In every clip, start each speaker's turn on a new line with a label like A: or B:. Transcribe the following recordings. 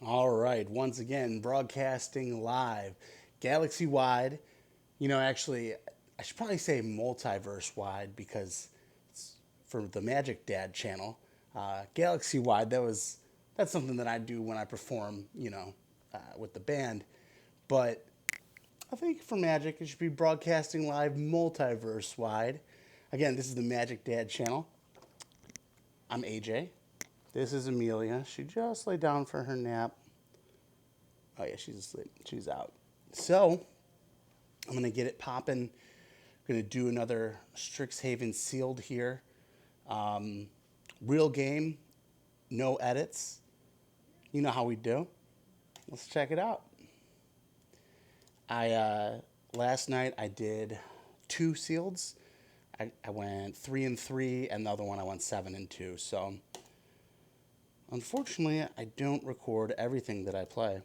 A: All right, once again, broadcasting live, galaxy wide. Actually, I should probably say multiverse wide because it's for the Magic Dad channel. Galaxy wide, that's something that I do when I perform, with the band. But I think for Magic, it should be broadcasting live, multiverse wide. Again, this is the Magic Dad channel. I'm AJ. This is Amelia. She just laid down for her nap. Oh yeah, she's asleep. She's out. So I'm gonna get it popping. I'm gonna do another Strixhaven sealed here. Um, Real game, no edits. You know how we do. Let's check it out. I Last night I did two sealeds. I went 3-3, and the other one I went 7-2. So unfortunately, I don't record everything that I play.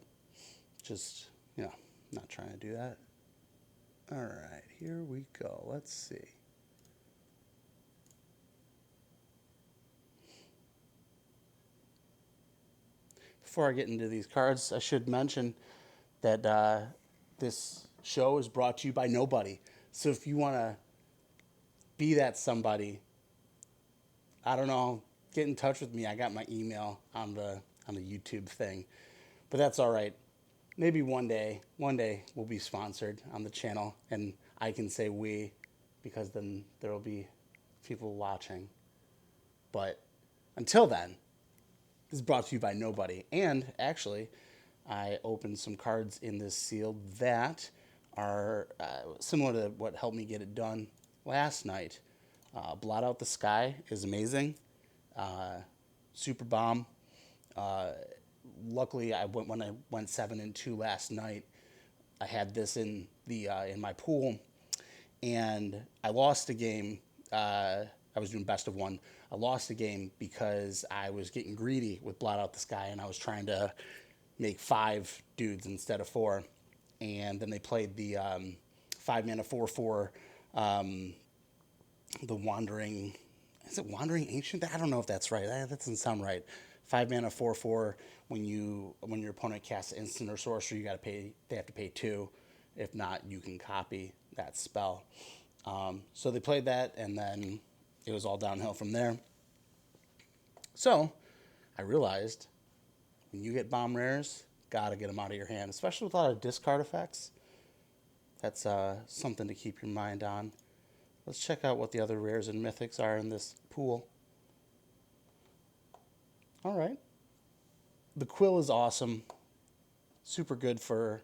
A: Just not trying to do that. All right, here we go. Let's see. Before I get into these cards, I should mention that this show is brought to you by nobody. So if you want to be that somebody, I don't know, get in touch with me. I got my email on the YouTube thing, but that's all right. Maybe one day we'll be sponsored on the channel, and I can say we, because then there will be people watching. But until then, this is brought to you by nobody. And actually, I opened some cards in this seal that are similar to what helped me get it done last night. Blot Out the Sky is amazing. Super bomb. Uh, Luckily, when I went 7-2 last night. I had this in my pool, and I lost a game. I was doing best of one. I lost a game because I was getting greedy with Blot Out the Sky, and I was trying to make five dudes instead of four. And then they played the 5 mana 4/4, um, the Wandering. Is it Wandering Ancient? I don't know if that's right. That doesn't sound right. 5 mana 4/4. When your opponent casts instant or sorcery, you got to pay. They have to pay two. If not, you can copy that spell. So they played that, and then it was all downhill from there. So I realized when you get bomb rares, gotta get them out of your hand, especially with a lot of discard effects. That's something to keep your mind on. Let's check out what the other rares and mythics are in this pool. All right. The Quill is awesome. Super good for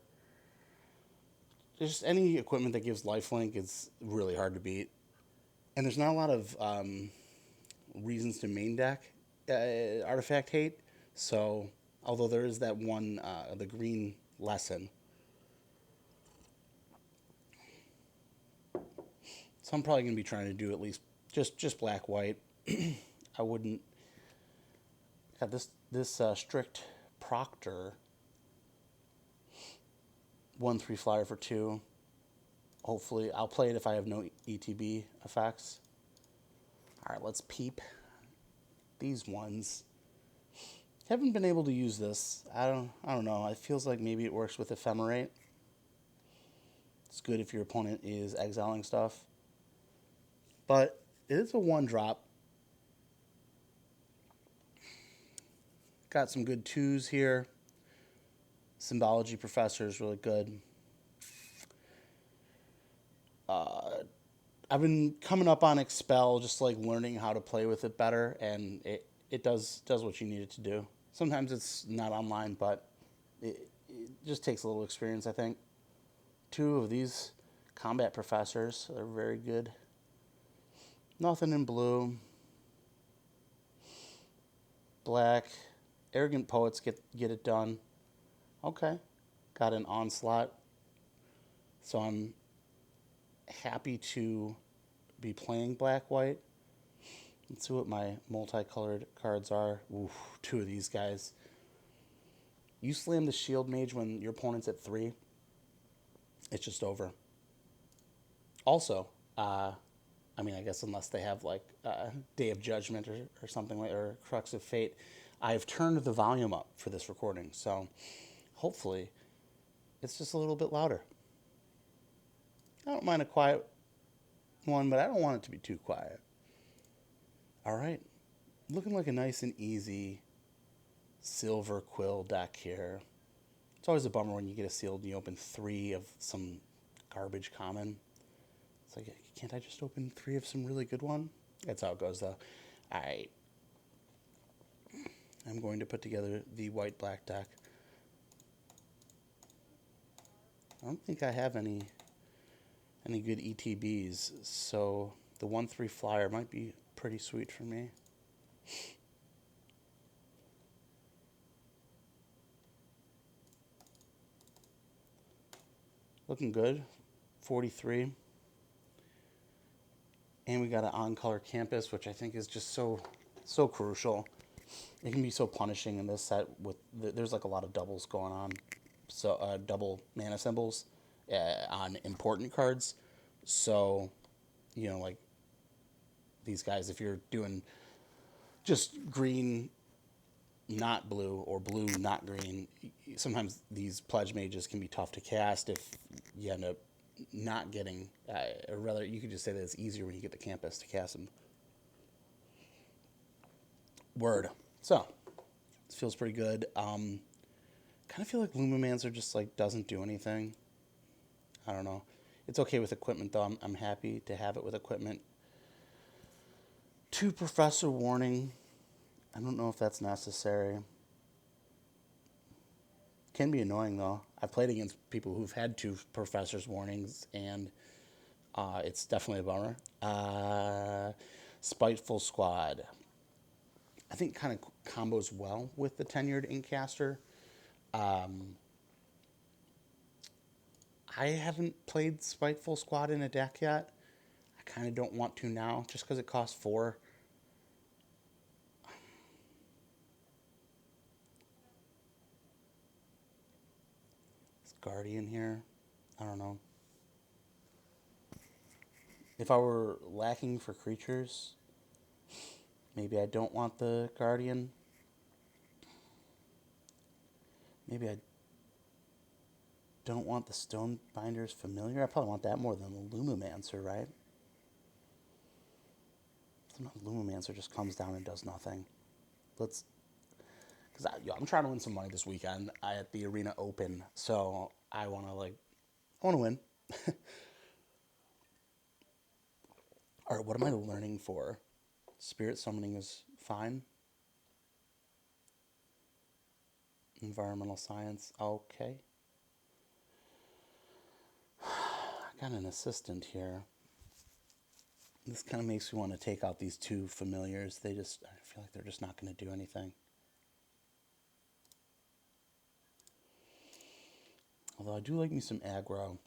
A: just any equipment that gives lifelink. Is really hard to beat. And there's not a lot of reasons to main deck artifact hate. So, although there is that one, the green lesson. So I'm probably going to be trying to do at least just black white. I wouldn't. Got this strict proctor 1/3 flyer for 2. Hopefully, I'll play it if I have no ETB effects. All right, let's peep these ones. Haven't been able to use this. I don't know. It feels like maybe it works with ephemerate. It's good if your opponent is exiling stuff. But it is a 1-drop. Got some good 2s here. Symbology Professor is really good. I've been coming up on Expel, just like learning how to play with it better, and it does what you need it to do. Sometimes it's not online, but it just takes a little experience, I think. 2 of these Combat Professors are very good. Nothing in blue. Black. Arrogant Poets get it done. Okay. Got an Onslaught. So I'm happy to be playing black-white. Let's see what my multicolored cards are. Ooh, 2 of these guys. You slam the Shield Mage when your opponent's at 3. It's just over. Also, I guess unless they have like Day of Judgment or something like, or Crux of Fate, I've turned the volume up for this recording, so hopefully it's just a little bit louder. I don't mind a quiet one, but I don't want it to be too quiet. All right, looking like a nice and easy silver Quill deck here. It's always a bummer when you get a sealed and you open 3 of some garbage common. It's like, can't I just open 3 of some really good one? That's how it goes, though. All right. I'm going to put together the white-black deck. I don't think I have any good ETBs, so the 1/3 flyer might be pretty sweet for me. Looking good. 43. And we got an on-color campus, which I think is just so crucial. It can be so punishing in this set. There's like a lot of doubles going on, so double mana symbols on important cards. So, like these guys, if you're doing just green, not blue, or blue, not green, sometimes these pledge mages can be tough to cast if you end up not getting, or rather, you could just say that it's easier when you get the campus to cast them. Word. So, this feels pretty good. Kind of feel like Lumimancer just like doesn't do anything. I don't know. It's okay with equipment though. I'm happy to have it with equipment. 2 Professor Warning. I don't know if that's necessary. Can be annoying though. I've played against people who've had 2 Professor's Warnings, and it's definitely a bummer. Spiteful Squad. I think kind of combos well with the Tenured Inkcaster. I haven't played Spiteful Squad in a deck yet. I kind of don't want to now, just because it costs 4. This Guardian here, I don't know. If I were lacking for creatures, maybe I don't want the Guardian. Maybe I don't want the Stonebinder's Familiar. I probably want that more than the Lumimancer, right? Sometimes Lumimancer just comes down and does nothing. Because I'm trying to win some money this weekend at the Arena Open, so I want to win. All right, what am I learning for? Spirit Summoning is fine. Environmental Science, okay. I got an assistant here. This kind of makes me want to take out these 2 familiars. I feel like they're just not going to do anything. Although I do like me some aggro.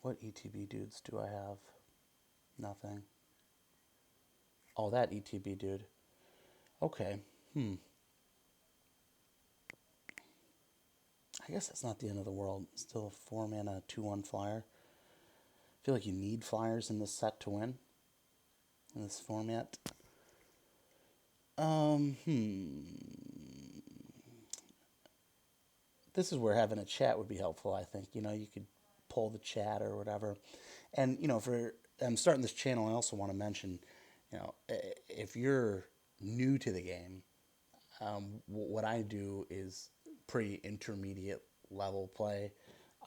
A: What ETB dudes do I have? Nothing. Oh, that ETB dude. Okay. I guess that's not the end of the world. Still a 4 mana 2/1 flyer. I feel like you need flyers in this set to win. In this format. This is where having a chat would be helpful, I think. You could pull the chat or whatever. And, I'm starting this channel, I also want to mention, if you're new to the game, what I do is pretty intermediate level play.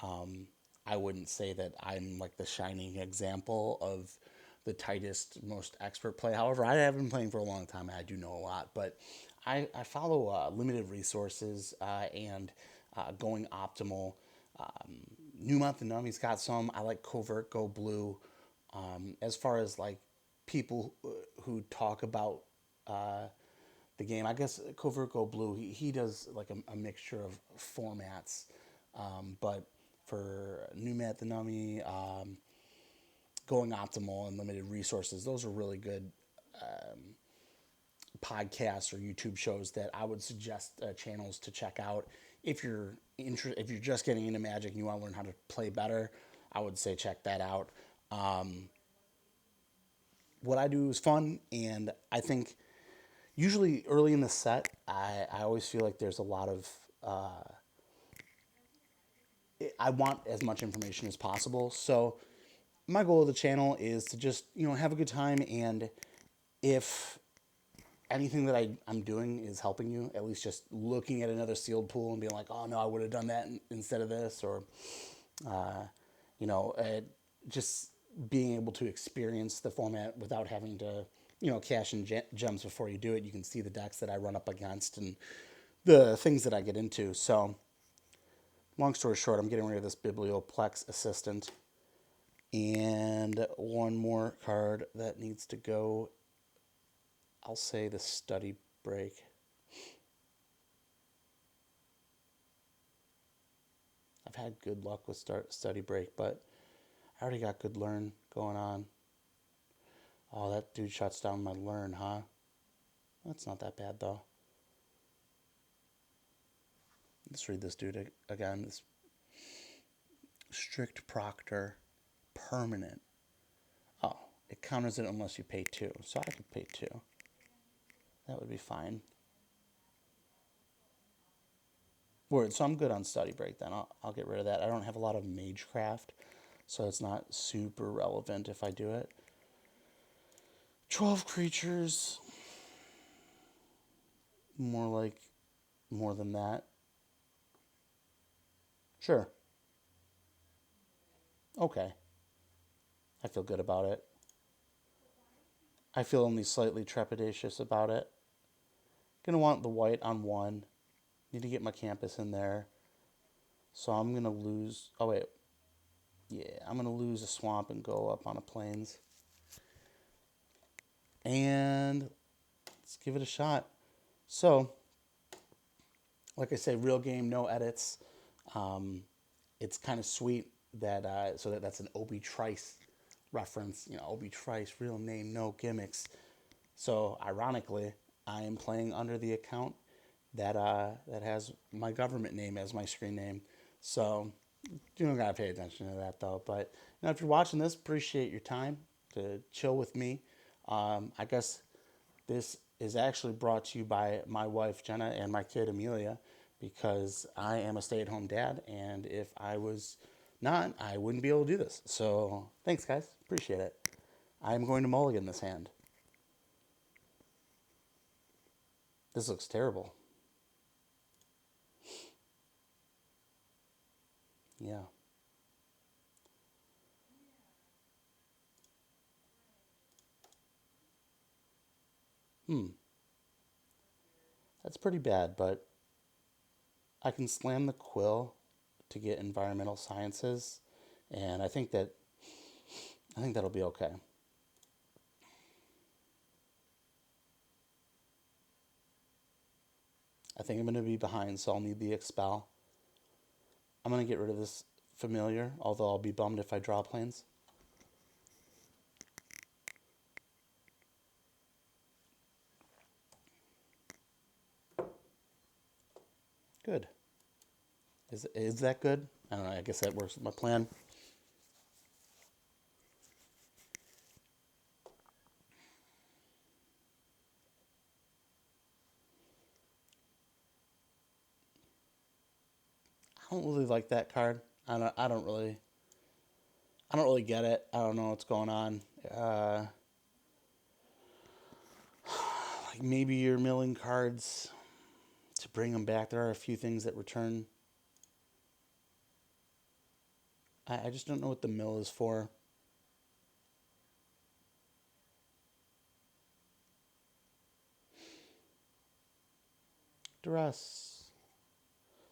A: I wouldn't say that I'm like the shining example of the tightest, most expert play. However, I have been playing for a long time and I do know a lot. But I follow limited resources and going optimal. New Month and Nummy's got some. I like Covert Go Blue. As far as like people who talk about the game, I guess Covert Go Blue, he does like a mixture of formats. But for New Math and Nummy, going optimal and limited resources, those are really good podcasts or YouTube shows that I would suggest channels to check out if you're just getting into Magic and you want to learn how to play better. I would say check that out. What I do is fun, and I think usually early in the set, I always feel like there's a lot of I want as much information as possible. So my goal of the channel is to just have a good time, and if anything that I'm doing is helping you, at least just looking at another sealed pool and being like, oh no, I would have done that instead of this, or uh, you know, uh, just being able to experience the format without having to, cash in gems before you do it. You can see the decks that I run up against and the things that I get into. So, long story short, I'm getting rid of this Biblioplex Assistant. And one more card that needs to go, I'll say the Study Break. I've had good luck with Study Break, but I already got good Learn going on. Oh, that dude shuts down my Learn, huh? That's not that bad, though. Let's read this dude again. This Strict Proctor Permanent. Oh, it counters it unless you pay 2. So I could pay 2. That would be fine. Word, so I'm good on Study Break then. I'll get rid of that. I don't have a lot of Magecraft, so it's not super relevant if I do it. 12 creatures. More than that. Sure. Okay. I feel good about it. I feel only slightly trepidatious about it. Gonna want the white on 1. Need to get my campus in there. So I'm gonna lose. Oh, wait. Yeah, I'm gonna lose a swamp and go up on a plains. And let's give it a shot. So, like I say, real game, no edits. It's kind of sweet that that's an Obi Trice reference. Obi Trice, real name, no gimmicks. So, ironically, I am playing under the account that has my government name as my screen name. So you don't gotta pay attention to that though. But if you're watching this, appreciate your time to chill with me. I guess this is actually brought to you by my wife Jenna and my kid Amelia, because I am a stay-at-home dad, and if I was not, I wouldn't be able to do this. So thanks, guys. Appreciate it. I'm going to mulligan this hand. This looks terrible. Yeah. That's pretty bad, but I can slam the Quill to get environmental sciences, and I think that'll be okay. I think I'm going to be behind, so I'll need the expel. I'm going to get rid of this familiar, although I'll be bummed if I draw planes. Good. Is that good? I don't know. I guess that works with my plan. I don't really like that card. I don't really get it. I don't know what's going on. Like maybe you're milling cards to bring them back. There are a few things that return. I just don't know what the mill is for. Duress.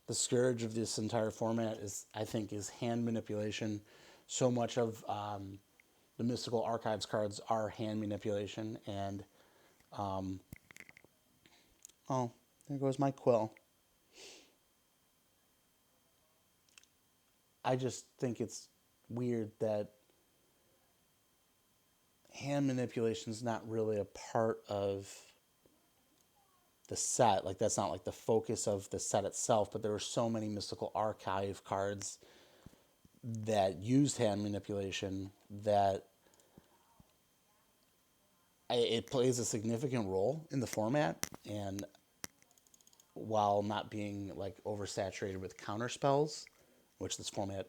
A: The scourge of this entire format I think, is hand manipulation. So much of the Mystical Archives cards are hand manipulation, and oh, there goes my Quill. I just think it's weird that hand manipulation is not really a part of the set. Like, that's not like the focus of the set itself, but there are so many Mystical Archive cards that used hand manipulation, that it plays a significant role in the format, and while not being like oversaturated with counter spells, which this format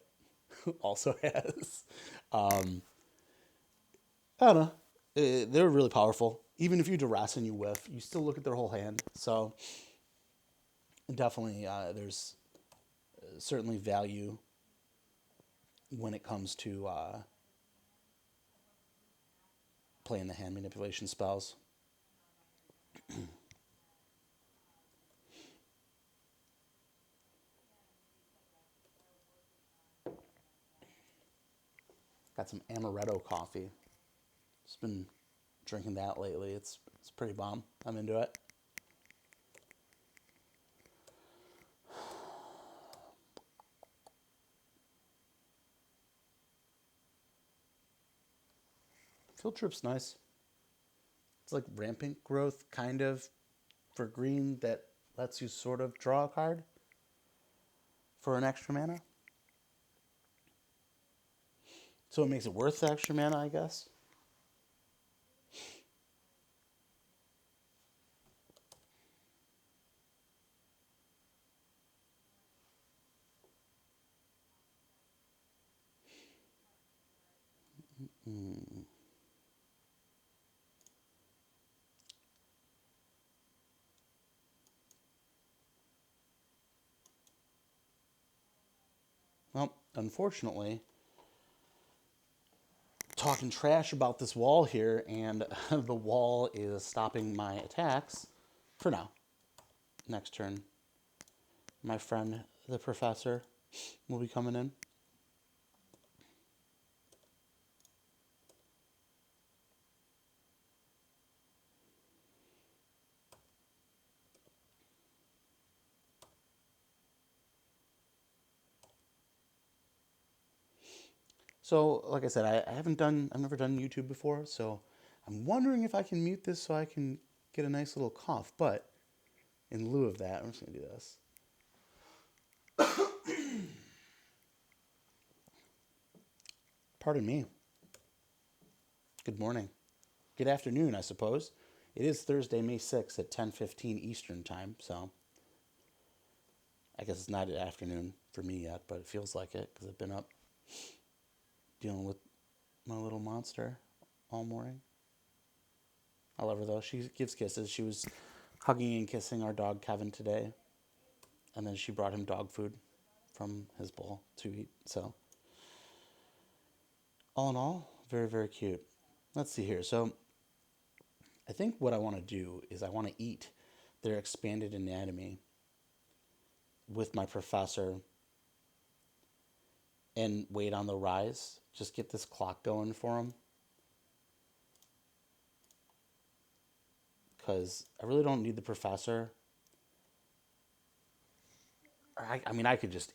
A: also has, I don't know. They're really powerful. Even if you duress and you whiff, you still look at their whole hand. So definitely, there's certainly value when it comes to playing the hand manipulation spells. Got some amaretto coffee. Just been drinking that lately. It's pretty bomb. I'm into it. Field trip's nice. It's like rampant growth, kind of, for green that lets you sort of draw a card for an extra mana. So it makes it worth the extra mana, I guess. Mm. Well, unfortunately, talking trash about this wall here, and the wall is stopping my attacks for now. Next turn, my friend, the professor, will be coming in. So, like I said, I've never done YouTube before, so I'm wondering if I can mute this so I can get a nice little cough. But in lieu of that, I'm just gonna do this. Pardon me. Good morning. Good afternoon, I suppose. It is Thursday, May 6th at 10:15 Eastern Time, so I guess it's not an afternoon for me yet, but it feels like it because I've been up dealing with my little monster all morning. I love her, though. She gives kisses. She was hugging and kissing our dog, Kevin, today, and then she brought him dog food from his bowl to eat. So, all in all, very, very cute. Let's see here. So, I think what I want to do is I want to eat their expanded anatomy with my professor and wait on the rise. Just get this clock going for him. Because I really don't need the professor. I mean, I could just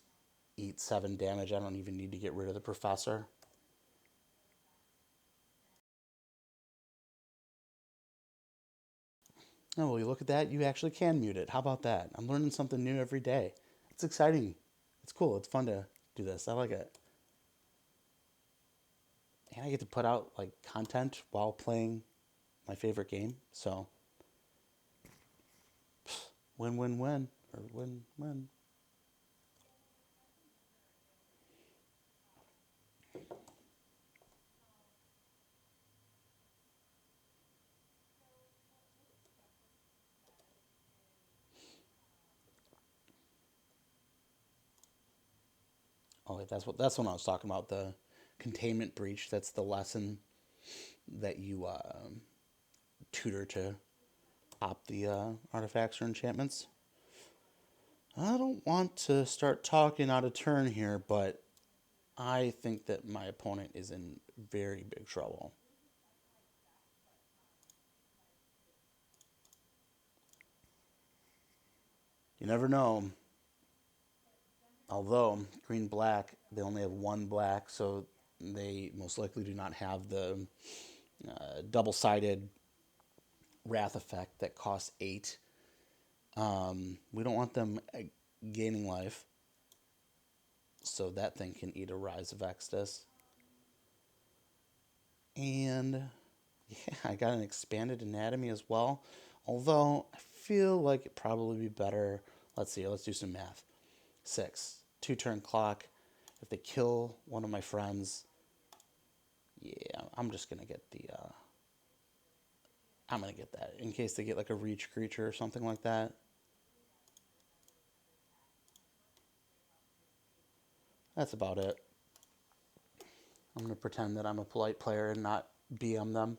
A: eat 7 damage. I don't even need to get rid of the professor. Oh, well, you look at that. You actually can mute it. How about that? I'm learning something new every day. It's exciting. It's cool. It's fun to do this. I like it. And I get to put out like content while playing my favorite game. So, win, win, win, or win, win. Oh, wait, that's what I was talking about. The containment breach. That's the lesson that you tutor to pop the artifacts or enchantments. I don't want to start talking out of turn here, but I think that my opponent is in very big trouble. You never know. Although green black, they only have one black, so they most likely do not have the double sided wrath effect that costs 8. We don't want them gaining life. so that thing can eat a Rise of Exodus. And yeah, I got an expanded anatomy as well. Although I feel like it'd probably be better. Let's see, let's do some math. 6, 2 turn clock. If they kill one of my friends, yeah, I'm just gonna get the. I'm gonna get that in case they get like a reach creature or something like that. That's about it. I'm gonna pretend that I'm a polite player and not BM them.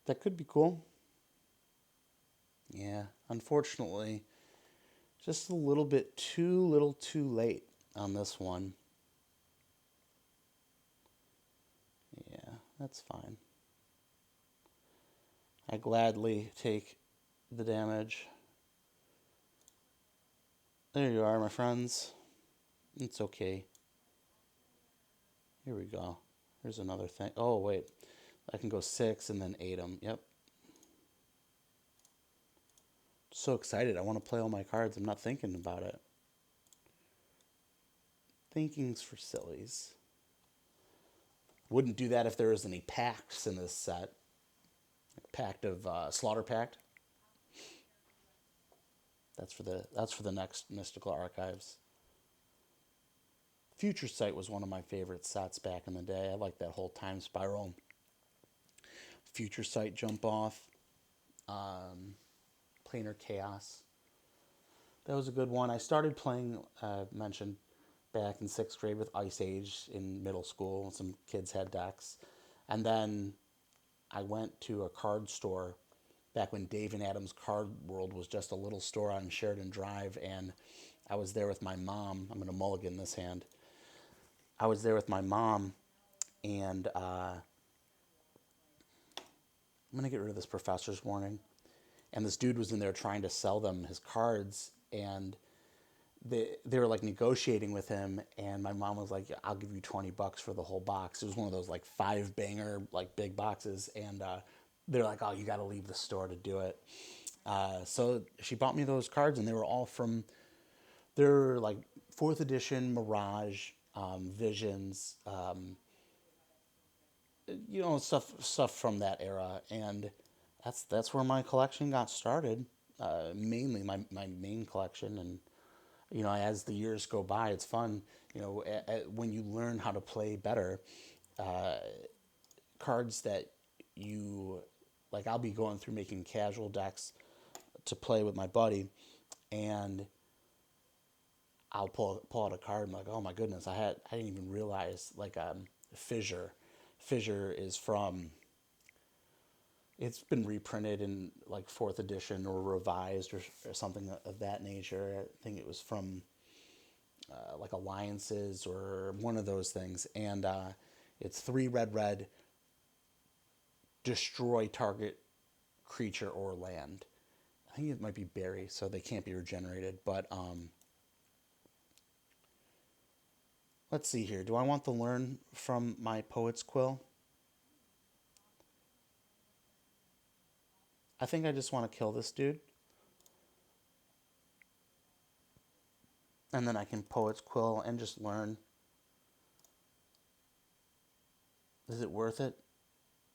A: That could be cool. Yeah, unfortunately, just a little bit too little too late on this one. Yeah, that's fine. I gladly take the damage. There you are, my friends. It's okay. Here we go. Here's another thing. Oh, wait. I can go 6 and then 8 them. Yep. So excited. I want to play all my cards. I'm not thinking about it. Thinking's for sillies. Wouldn't do that if there was any pacts in this set. Pact of Slaughter Pact. That's for the next Mystical Archives. Future Sight was one of my favorite sets back in the day. I like that whole time spiral. Future Sight jump off. Planar Chaos. That was a good one. I started playing, mentioned back in 6th grade with Ice Age in middle school. Some kids had decks. And then I went to a card store back when Dave and Adam's Card World was just a little store on Sheridan Drive. And I was there with my mom. I'm going to mulligan this hand. I was there with my mom, and I'm going to get rid of this professor's warning. And this dude was in there trying to sell them his cards, and they were like negotiating with him, and my mom was like, I'll give you $20 for the whole box. It was one of those like 5 banger like big boxes, and they're like, oh, you got to leave the store to do it. So she bought me those cards, and they were all from, they're like 4th edition Mirage, Visions, stuff from that era, and that's where my collection got started. Mainly my main collection, and as the years go by, it's fun. When you learn how to play better, cards that you like. I'll be going through making casual decks to play with my buddy, and I'll pull out a card and I'm like, oh my goodness, I didn't even realize like Fissure. Fissure is from. It's been reprinted in like 4th edition or revised or something of that nature. I think it was from like Alliances or one of those things, and it's 3 red, destroy target creature or land. I think it might be berry, so they can't be regenerated. But let's see here. Do I want to learn from my Poet's Quill? I think I just want to kill this dude. And then I can Poet's Quill and just learn. Is it worth it?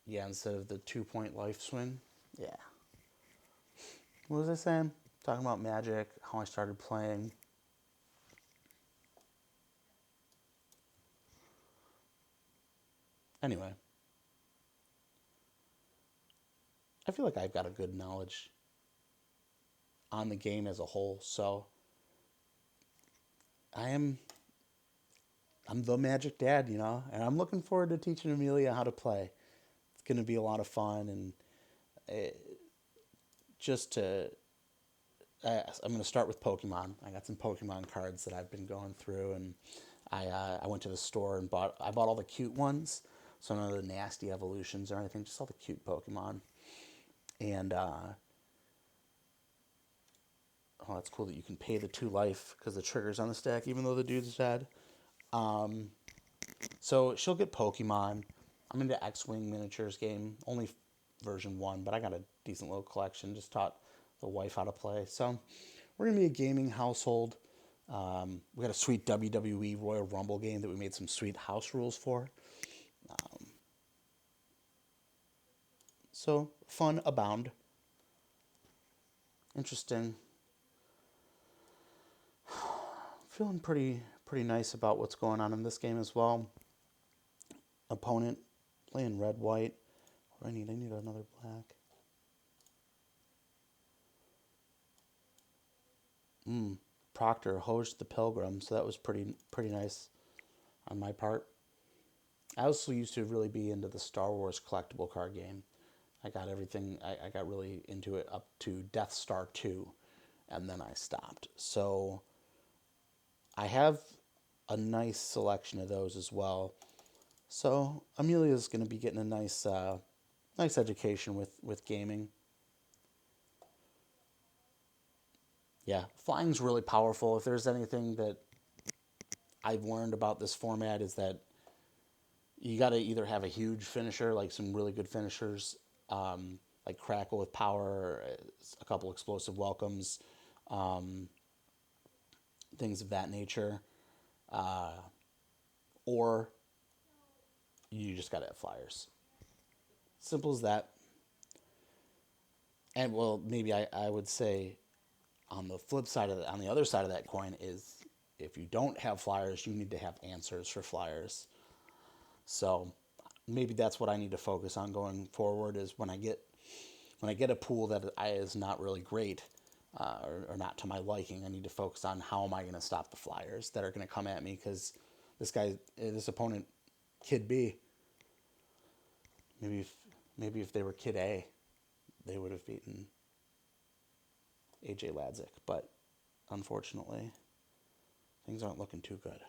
A: Yeah, instead of the 2-point life swing. Yeah. What was I saying? Talking about Magic, how I started playing. Anyway, I feel like I've got a good knowledge on the game as a whole, so I'm the Magic Dad, and I'm looking forward to teaching Amelia how to play. It's going to be a lot of fun, and just to I'm going to start with Pokemon. I got some Pokemon cards that I've been going through, and I went to the store and bought all the cute ones, so none of the nasty evolutions or anything, just all the cute Pokemon. And Oh, that's cool that you can pay the 2 life because the trigger's on the stack, even though the dude's dead. So she'll get Pokemon. I'm into X-Wing miniatures game, only version 1, but I got a decent little collection. Just taught the wife how to play. So we're going to be a gaming household. We got a sweet WWE Royal Rumble game that we made some sweet house rules for. So fun abound. Interesting. Feeling pretty nice about what's going on in this game as well. Opponent playing red white. What do I need? I need another black. Proctor hosed the Pilgrim, so that was pretty nice on my part. I also used to really be into the Star Wars collectible card game. I got everything. I got really into it up to Death Star 2, and then I stopped. So I have a nice selection of those as well. So Amelia's going to be getting a nice education with gaming. Yeah, flying's really powerful. If there's anything that I've learned about this format is that you got to either have a huge finisher, like some really good finishers, like Crackle with power, a couple explosive welcomes, things of that nature, or you just got to have flyers. Simple as that. And well, maybe I would say on the flip side of on the other side of that coin is if you don't have flyers, you need to have answers for flyers. So maybe that's what I need to focus on going forward is when I get a pool that is not really great or not to my liking, I need to focus on how am I going to stop the flyers that are going to come at me because this opponent, Kid B, maybe if they were Kid A, they would have beaten AJ Ladzik, but unfortunately, things aren't looking too good.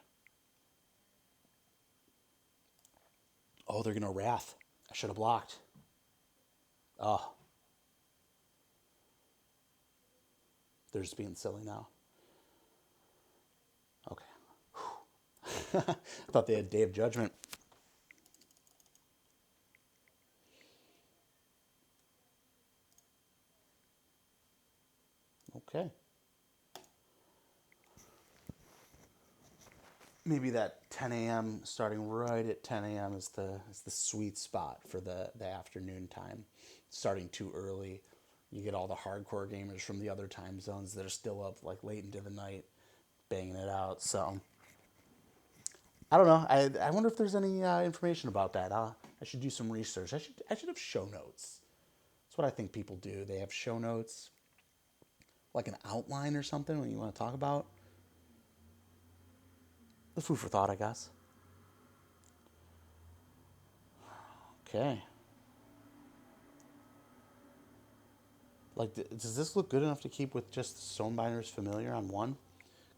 A: Oh, they're going to Wrath. I should have blocked. Oh, they're just being silly now. Okay. I thought they had Day of Judgment. Okay. Maybe that 10 a.m. starting right at 10 a.m. is the sweet spot for the afternoon time. Starting too early, you get all the hardcore gamers from the other time zones that are still up like late into the night, banging it out. So I don't know. I wonder if there's any information about that. I should do some research. I should have show notes. That's what I think people do. They have show notes, like an outline or something when you want to talk about. The food for thought, I guess. Okay. Like, does this look good enough to keep with just Stonebinder's Familiar on 1?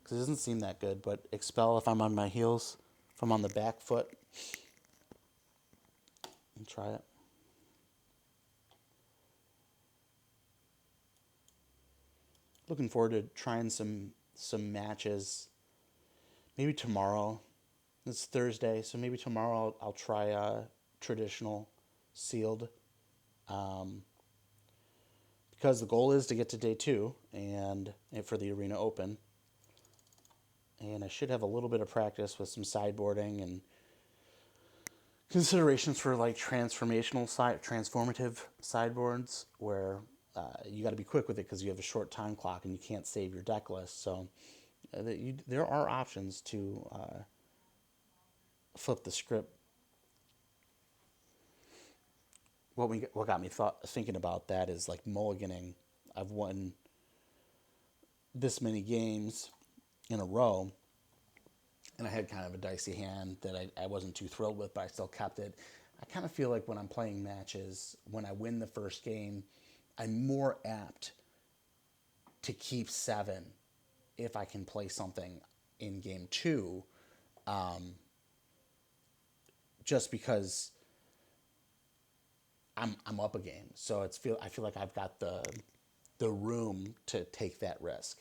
A: Because it doesn't seem that good, but Expel if I'm on my heels, if I'm on the back foot. And try it. Looking forward to trying some matches. Maybe tomorrow. It's Thursday, so maybe tomorrow I'll try traditional sealed. Um, because the goal is to get to day 2 and for the Arena Open. And I should have a little bit of practice with some sideboarding and considerations for like transformative sideboards where you got to be quick with it because you have a short time clock and you can't save your deck list. So there are options to flip the script. What got me thinking about that is like mulliganing. I've won this many games in a row, and I had kind of a dicey hand that I wasn't too thrilled with, but I still kept it. I kind of feel like when I'm playing matches, when I win the first game, I'm more apt to keep 7 if I can play something in game 2, just because I'm up a game. So I feel like I've got the room to take that risk.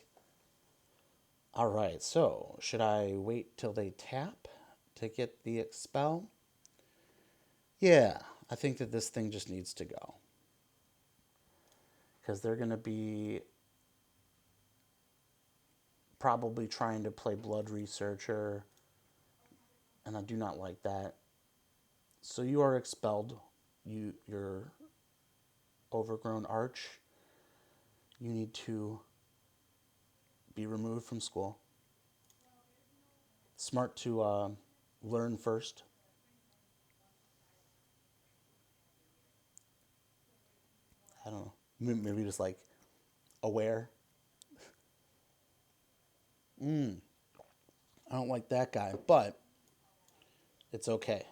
A: All right, so should I wait till they tap to get the expel? Yeah, I think that this thing just needs to go. Because they're going to be probably trying to play Blood Researcher, and I do not like that. So you are expelled. Your overgrown arch. You need to be removed from school. Smart to learn first. I don't know. Maybe just like aware. I don't like that guy, but it's okay.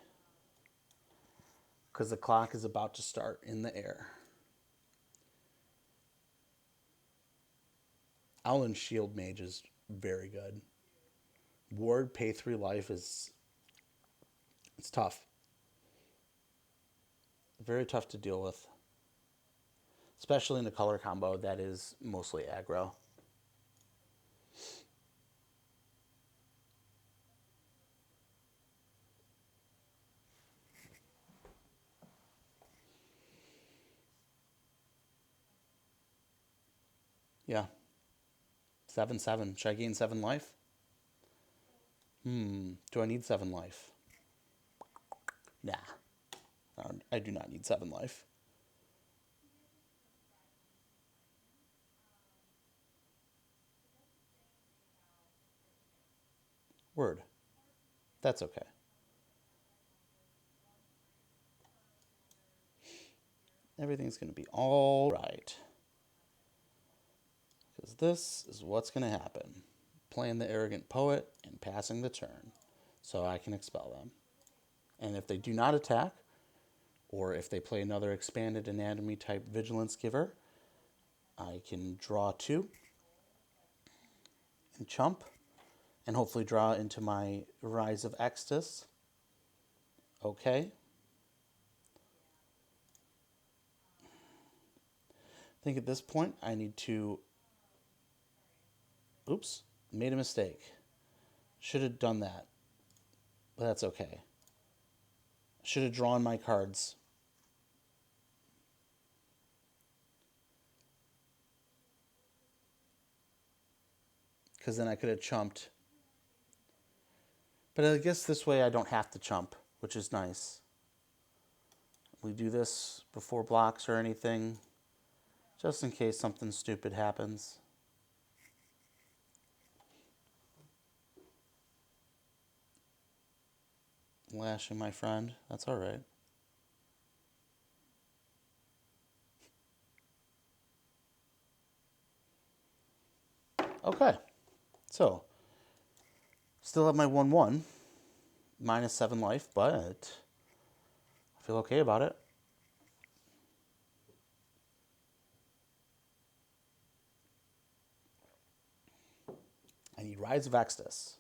A: Because the clock is about to start in the air. Alan Shield Mage is very good. Ward pay 3 life it's tough. Very tough to deal with. Especially in a color combo that is mostly aggro. Yeah. 7/7. Should I gain 7 life? Do I need 7 life? Nah. I do not need 7 life. Word. That's okay. Everything's going to be all right. Because this is what's going to happen. Playing the arrogant poet and passing the turn. So I can expel them. And if they do not attack, or if they play another expanded anatomy type vigilance giver, I can draw 2 and chump, and hopefully draw into my Rise of Extus. Okay. I think at this point I need to... Oops, made a mistake. Should have done that, but that's okay. Should have drawn my cards. Because then I could have chumped. But I guess this way I don't have to chump, which is nice. We do this before blocks or anything, just in case something stupid happens. Lashing my friend, that's all right. Okay, so still have my 1/1, minus 7 life, but I feel okay about it. I need Rise of Extus.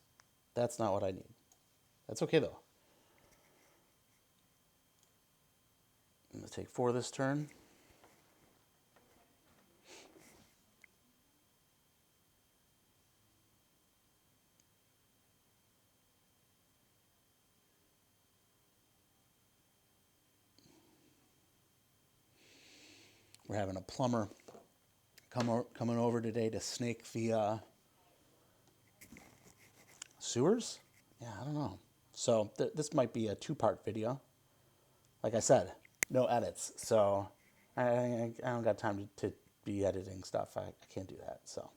A: That's not what I need. That's okay though. I'm going to take 4 this turn. We're having a plumber coming over today to snake the sewers? Yeah, I don't know. So this might be a 2-part video. Like I said, no edits. So I don't got time to be editing stuff. I can't do that. So,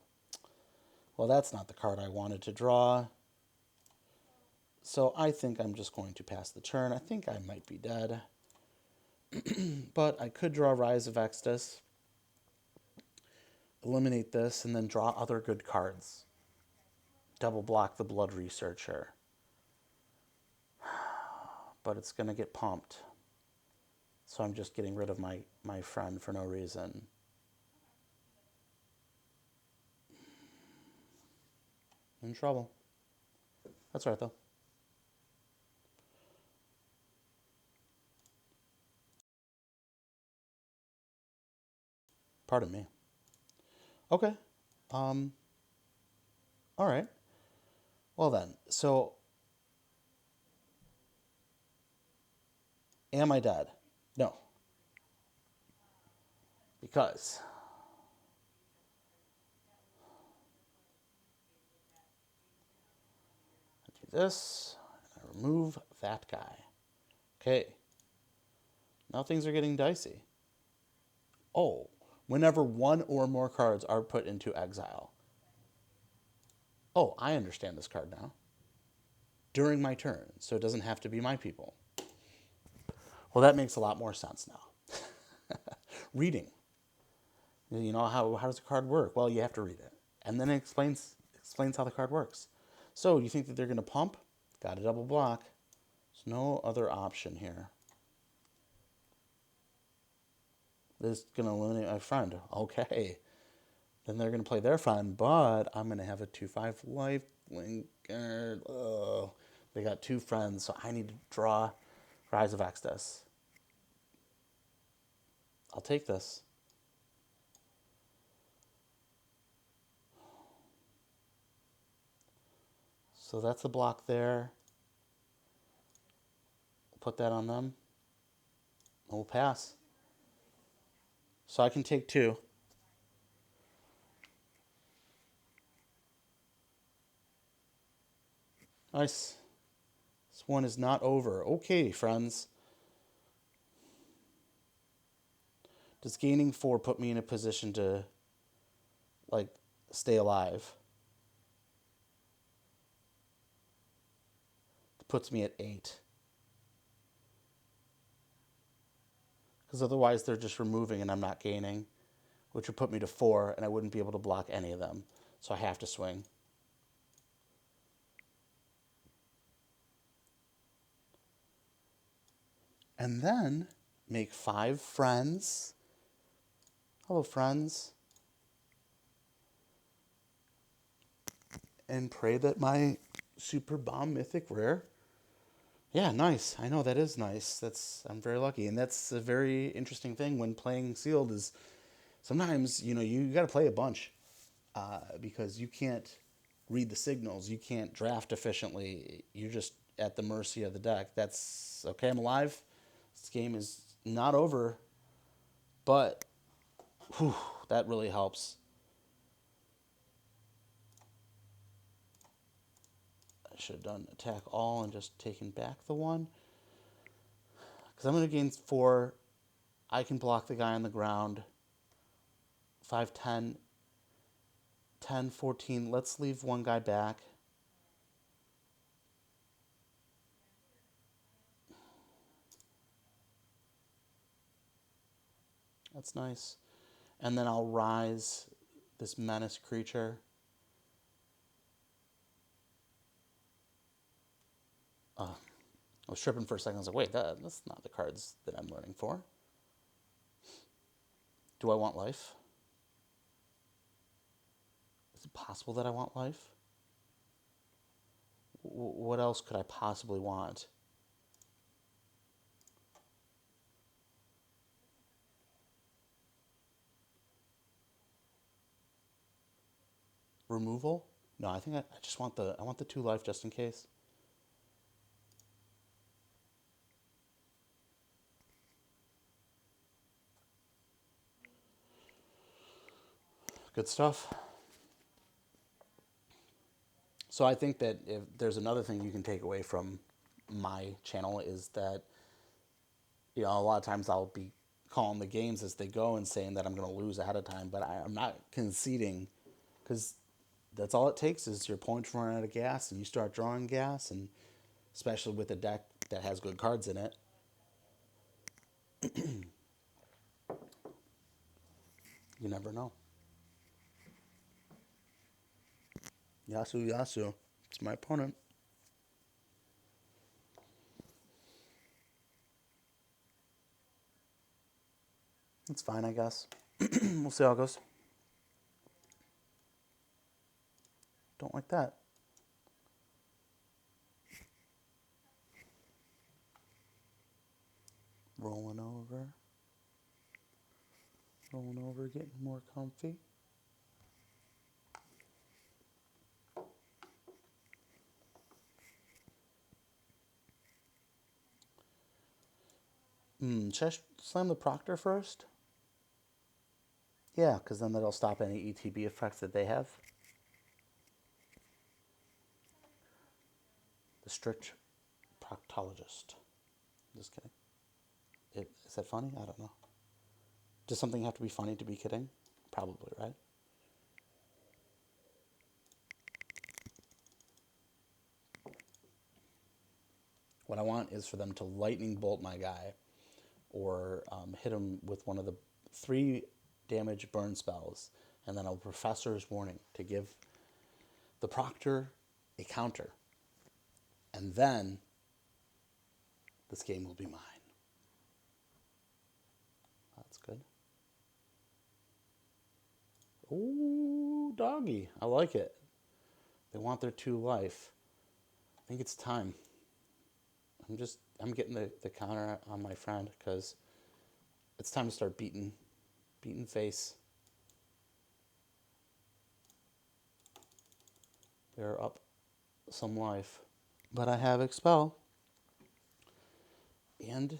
A: well, that's not the card I wanted to draw. So I think I'm just going to pass the turn. I think I might be dead. But I could draw Rise of Extus, eliminate this, and then draw other good cards. Double block the Blood Researcher. But it's going to get pumped. So I'm just getting rid of my friend for no reason. In trouble. That's right, though. Pardon me. Okay. Um, all right. Well then, so am I dead? No, because I do this, and I remove that guy. Okay. Now things are getting dicey. Oh, whenever one or more cards are put into exile. Oh, I understand this card now. During my turn, so it doesn't have to be my people. Well, that makes a lot more sense now. Reading. You know, how does a card work? Well, you have to read it. And then it explains how the card works. So you think that they're going to pump? Got to double block. There's no other option here. This is going to eliminate my friend. Okay. Then they're going to play their friend, but I'm going to have a 2/5 life linker. Oh, they got two friends, so I need to draw Rise of Exodus. I'll take this. So that's a block there. We'll put that on them. We'll pass. So I can take two. Nice. This one is not over. Okay, friends. Does gaining 4 put me in a position to, like, stay alive? It puts me at 8. Because otherwise they're just removing and I'm not gaining, which would put me to 4, and I wouldn't be able to block any of them. So I have to swing. And then make 5 friends. Hello, friends. And pray that my super bomb mythic rare. Yeah, nice. I know that is nice. I'm very lucky, and that's a very interesting thing when playing sealed. Is sometimes you got to play a bunch because you can't read the signals. You can't draft efficiently. You're just at the mercy of the deck. That's okay. I'm alive. This game is not over, but whew, that really helps. I should have done attack all and just taken back the one. Because I'm going to gain 4. I can block the guy on the ground. 5, 10, 10, 14. Let's leave one guy back. That's nice. And then I'll rise this menace creature. I was tripping for a second. I was like, wait, that's not the cards that I'm learning for. Do I want life? Is it possible that I want life? What else could I possibly want? Removal? No, I think I just want I want the 2 life just in case. Good stuff. So I think that if there's another thing you can take away from my channel is that a lot of times I'll be calling the games as they go and saying that I'm going to lose ahead of time, but I'm not conceding because that's all it takes is your opponent running out of gas and you start drawing gas, and especially with a deck that has good cards in it. You never know. Yasu, Yasu. It's my opponent. It's fine, I guess. We'll see how it goes. Don't like that. Rolling over. Rolling over, getting more comfy. Should I slam the Proctor first? Yeah, because then that'll stop any ETB effects that they have. The strict proctologist. Just kidding. Is that funny? I don't know. Does something have to be funny to be kidding? Probably, right? What I want is for them to lightning bolt my guy or hit him with one of the 3 damage burn spells, and then a Professor's Warning to give the Proctor a counter. And then this game will be mine. That's good. Ooh, doggy. I like it. They want their 2 life. I think it's time. I'm getting the counter on my friend because it's time to start beating face. They're up some life. But I have Expel. And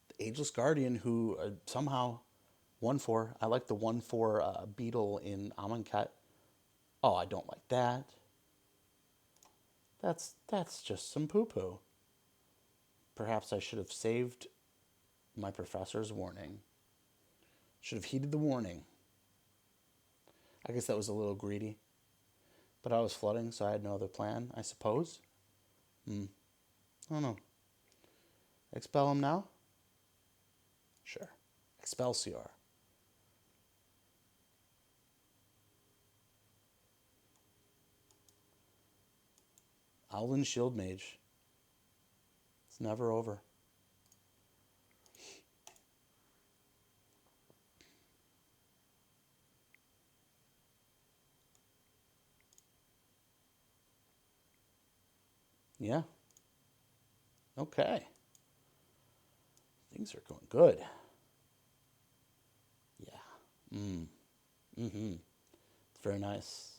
A: the Ageless Guardian, who somehow 1/4. I like the 1/4 Beetle in Amonkhet. Oh, I don't like that. That's just some poo-poo. Perhaps I should have saved my Professor's Warning. Should have heeded the warning. I guess that was a little greedy. But I was flooding, so I had no other plan, I suppose. I don't know. Expel him now? Sure. Excelsior. Owlin Shield Mage. It's never over. Yeah. Okay. Things are going good. Yeah. It's very nice.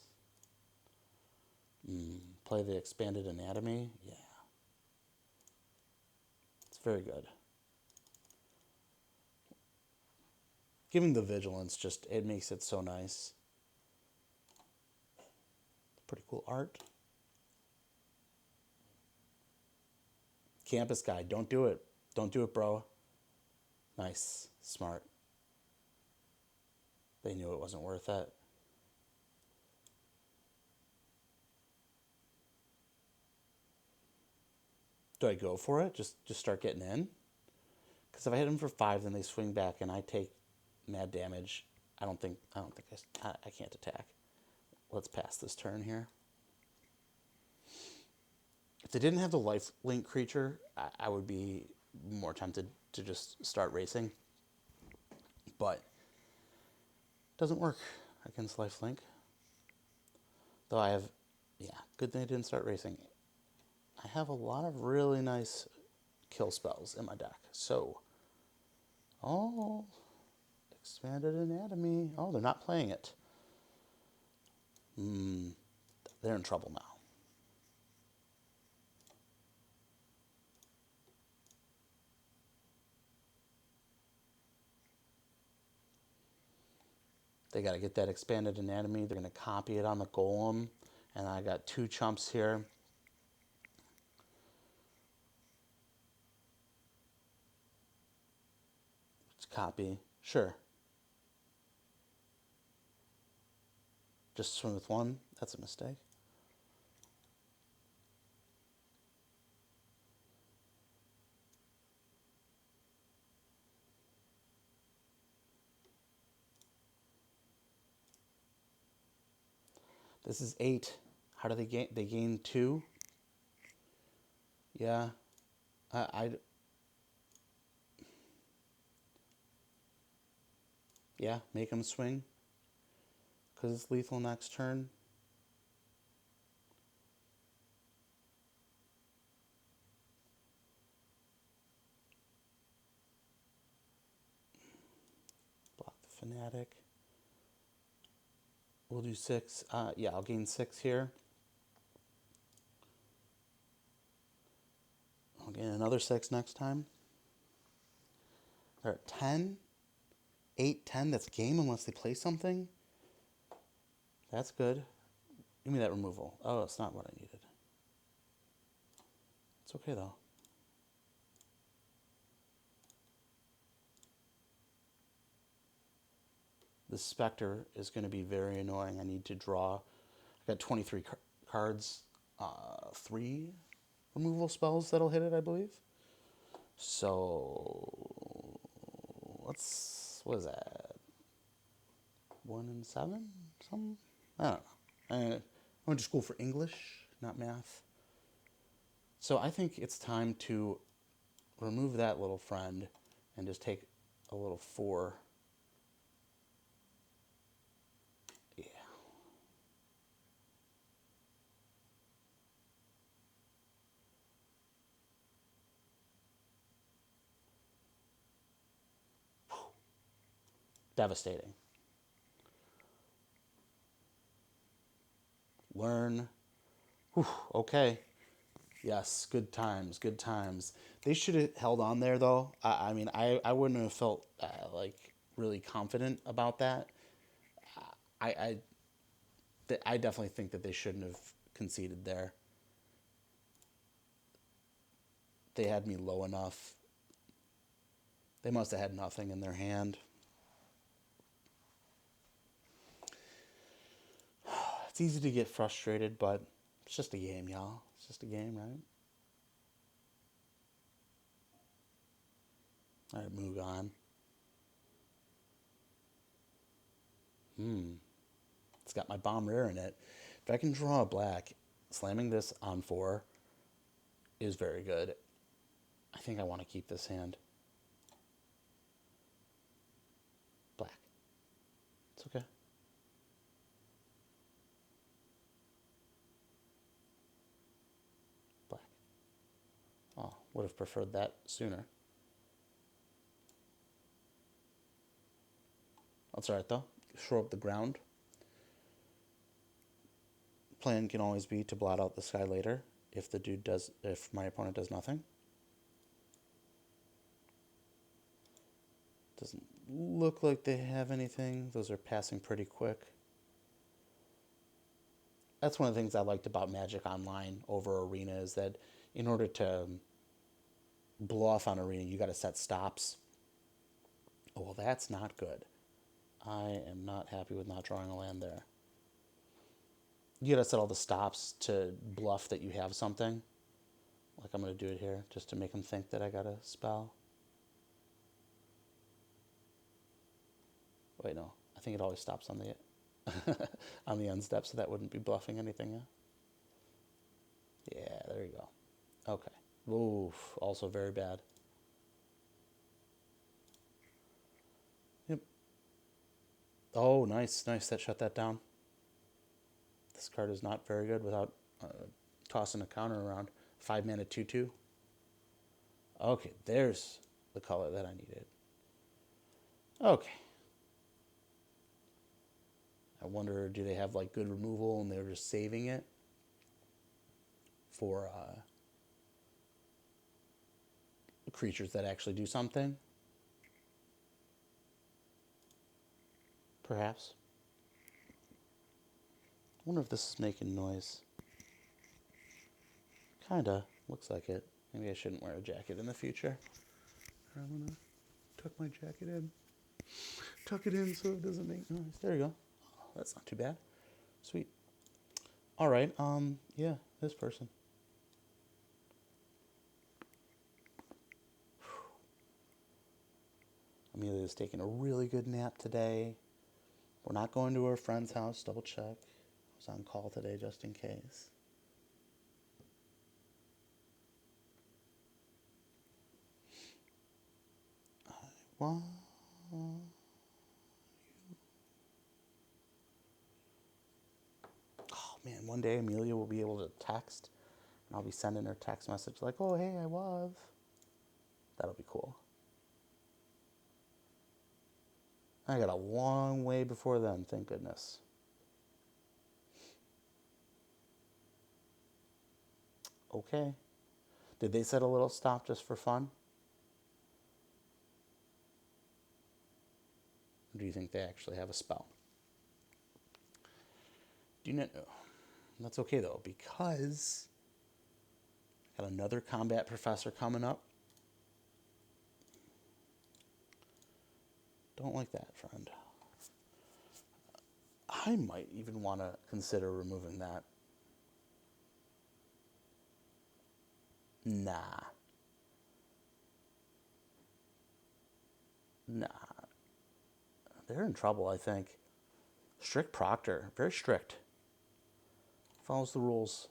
A: Play the expanded anatomy. Yeah. It's very good. Giving the vigilance just, it makes it so nice. Pretty cool art. Campus guy, don't do it. Don't do it, bro. Nice. Smart. They knew it wasn't worth it. Do I go for it? Just start getting in? Because if I hit them for 5, then they swing back and I take mad damage. I can't attack. Let's pass this turn here. If they didn't have the life link creature, I would be more tempted to just start racing. But it doesn't work against life link. Though I have, good thing I didn't start racing. I have a lot of really nice kill spells in my deck. So, expanded anatomy. Oh, they're not playing it. They're in trouble now. They got to get that expanded anatomy. They're going to copy it on the golem. And I got 2 chumps here. Let's copy. Sure. Just swing with 1. That's a mistake. This is 8. How do they gain? They gain 2. Yeah. Yeah, make them swing. Because it's lethal next turn. Block the Fanatic. We'll do 6. Yeah, I'll gain 6 here. I'll gain another 6 next time. They're at 10. 8, 10. That's game unless they play something. That's good. Give me that removal. Oh, it's not what I needed. It's okay, though. The Spectre is going to be very annoying. I need to draw. I got 23 cards. 3 removal spells that'll hit it, I believe. So, what is that? 1 and 7? Something? I don't know. I went to school for English, not math. So I think it's time to remove that little friend and just take a little 4. Yeah. Devastating. Learn. Whew, okay. Yes, good times, good times. They should have held on there, though. I mean, I wouldn't have felt like really confident about that. I, I, I definitely think that they shouldn't have conceded there. They had me low enough. They must have had nothing in their hand. It's easy to get frustrated, but it's just a game, y'all. It's just a game, right? All right, move on. It's got my bomb rare in it. If I can draw a black, slamming this on 4 is very good. I think I want to keep this hand. Black. It's okay. Black. Oh, would have preferred that sooner. That's alright though. Shore up the ground. Plan can always be to blot out the sky later if my opponent does nothing. Doesn't look like they have anything. Those are passing pretty quick. That's one of the things I liked about Magic Online over Arena is that in order to bluff on Arena, you got to set stops. Oh, well, that's not good. I am not happy with not drawing a land there. You got to set all the stops to bluff that you have something. Like I'm going to do it here just to make them think that I got a spell. Wait, no. I think it always stops on the on the end step, so that wouldn't be bluffing anything, yeah? Yeah, there you go. Okay. Oof, also very bad. Yep. Oh, nice, nice. That shut that down. This card is not very good without tossing a counter around. 5 mana 2/2. Okay, there's the color that I needed. Okay. I wonder, do they have like good removal and they're just saving it for creatures that actually do something? Perhaps. I wonder if this is making noise. Kinda. Looks like it. Maybe I shouldn't wear a jacket in the future. I'm gonna tuck my jacket in. Tuck it in so it doesn't make noise. There you go. Oh, that's not too bad. Sweet. All right. Yeah, this person. Amelia's taking a really good nap today. We're not going to her friend's house. Double check. I was on call today just in case. Oh man, one day Amelia will be able to text, and I'll be sending her text message like, "Oh hey, I was." That'll be cool. I got a long way before then, thank goodness. Okay. Did they set a little stop just for fun? Or do you think they actually have a spell? Do you not know? That's okay though, because I got another combat professor coming up. Don't like that, friend. I might even want to consider removing that. Nah. Nah. They're in trouble, I think. Strict proctor. Very strict. Follows the rules.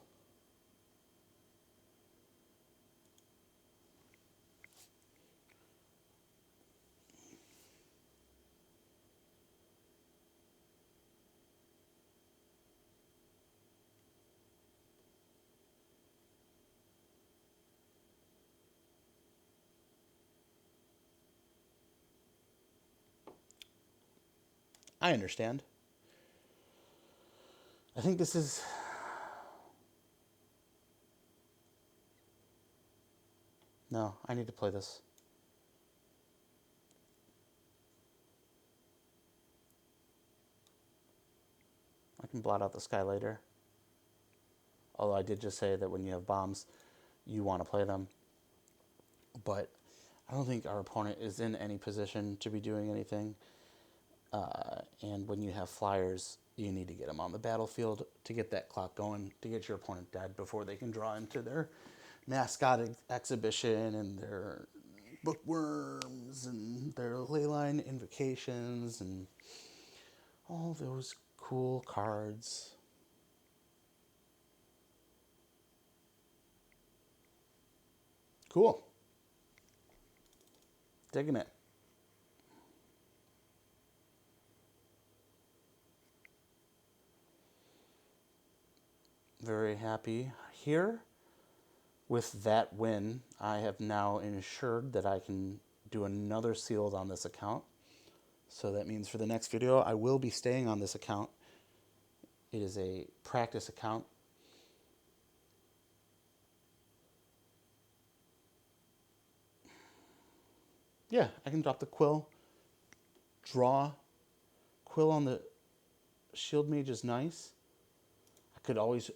A: I understand. I think this is... No, I need to play this. I can blot out the sky later. Although I did just say that when you have bombs, you want to play them. But I don't think our opponent is in any position to be doing anything. And when you have flyers, you need to get them on the battlefield to get that clock going, to get your opponent dead before they can draw into their mascot exhibition and their bookworms and their leyline invocations and all those cool cards. Cool. Digging it. Very happy here. With that win, I have now ensured that I can do another sealed on this account. So that means for the next video, I will be staying on this account. It is a practice account. Yeah, I can drop the Quill. Draw. Quill on the Shield Mage is nice. I could always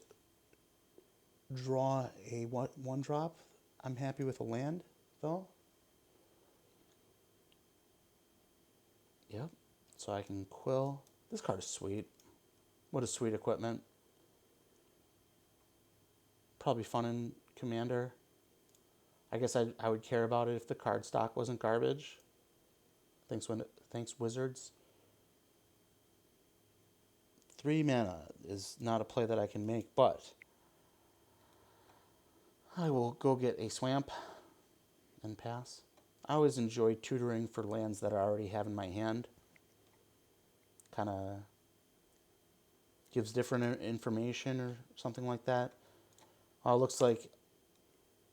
A: draw a one drop. I'm happy with a land, though. Yep. So I can Quill. This card is sweet. What a sweet equipment. Probably fun in Commander. I guess I would care about it if the card stock wasn't garbage. Thanks, Wizards. 3 mana is not a play that I can make, but I will go get a Swamp and pass. I always enjoy tutoring for lands that I already have in my hand. Kind of gives different information or something like that. Looks like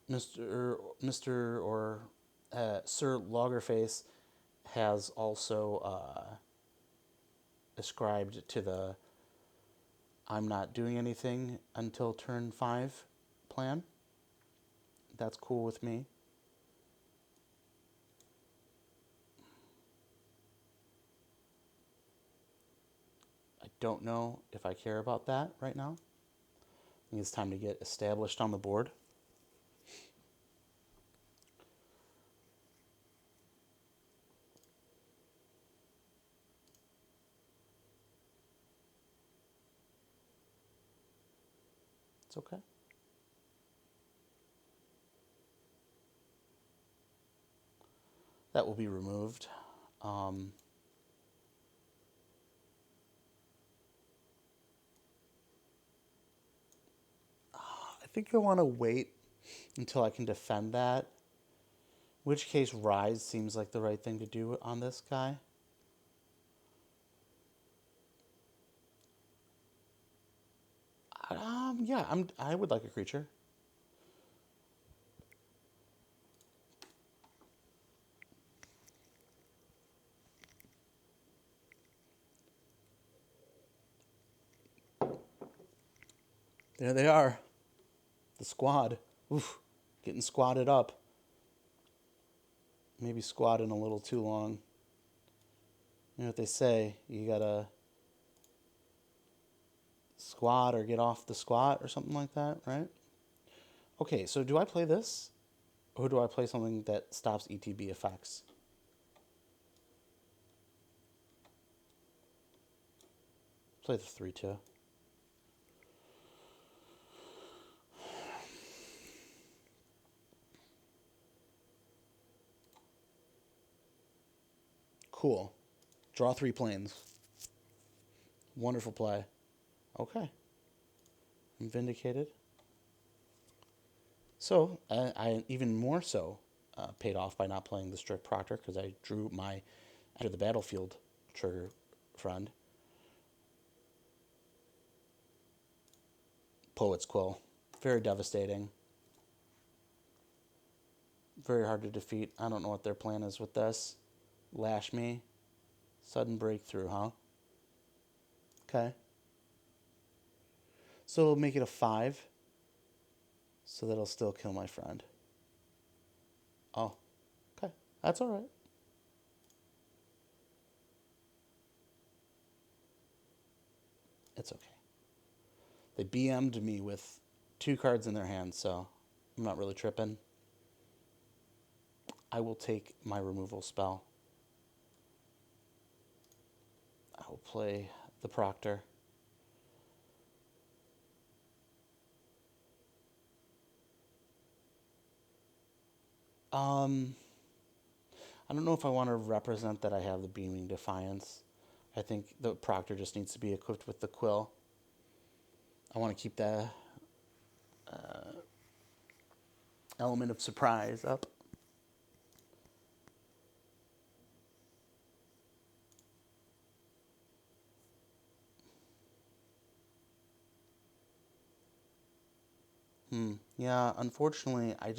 A: Mr. or Sir Loggerface has also ascribed to the I'm not doing anything until turn 5 plan. That's cool with me. I don't know if I care about that right now. I think it's time to get established on the board. It's okay. That will be removed. I think I want to wait until I can defend that. In which case, Rise seems like the right thing to do on this guy. Yeah, I would like a creature. There they are. The squad. Oof. Getting squatted up. Maybe squatting a little too long. You know what they say, you gotta squat or get off the squat or something like that, right? Okay, so do I play this? Or do I play something that stops ETB effects? Play the 3-2. Cool. Draw 3 planes. Wonderful play. Okay. I'm vindicated. So, I even more so paid off by not playing the Strict Proctor because I drew my enter the battlefield trigger friend. Poet's Quill. Very devastating. Very hard to defeat. I don't know what their plan is with this. Lash me. Sudden breakthrough, huh? Okay. So we'll make it a 5. So that'll still kill my friend. Oh. Okay. That's alright. It's okay. They BM'd me with 2 cards in their hand, so I'm not really tripping. I will take my removal spell. I will play the Proctor. I don't know if I want to represent that I have the Beaming Defiance. I think the Proctor just needs to be equipped with the Quill. I want to keep the element of surprise up. Yeah, unfortunately, I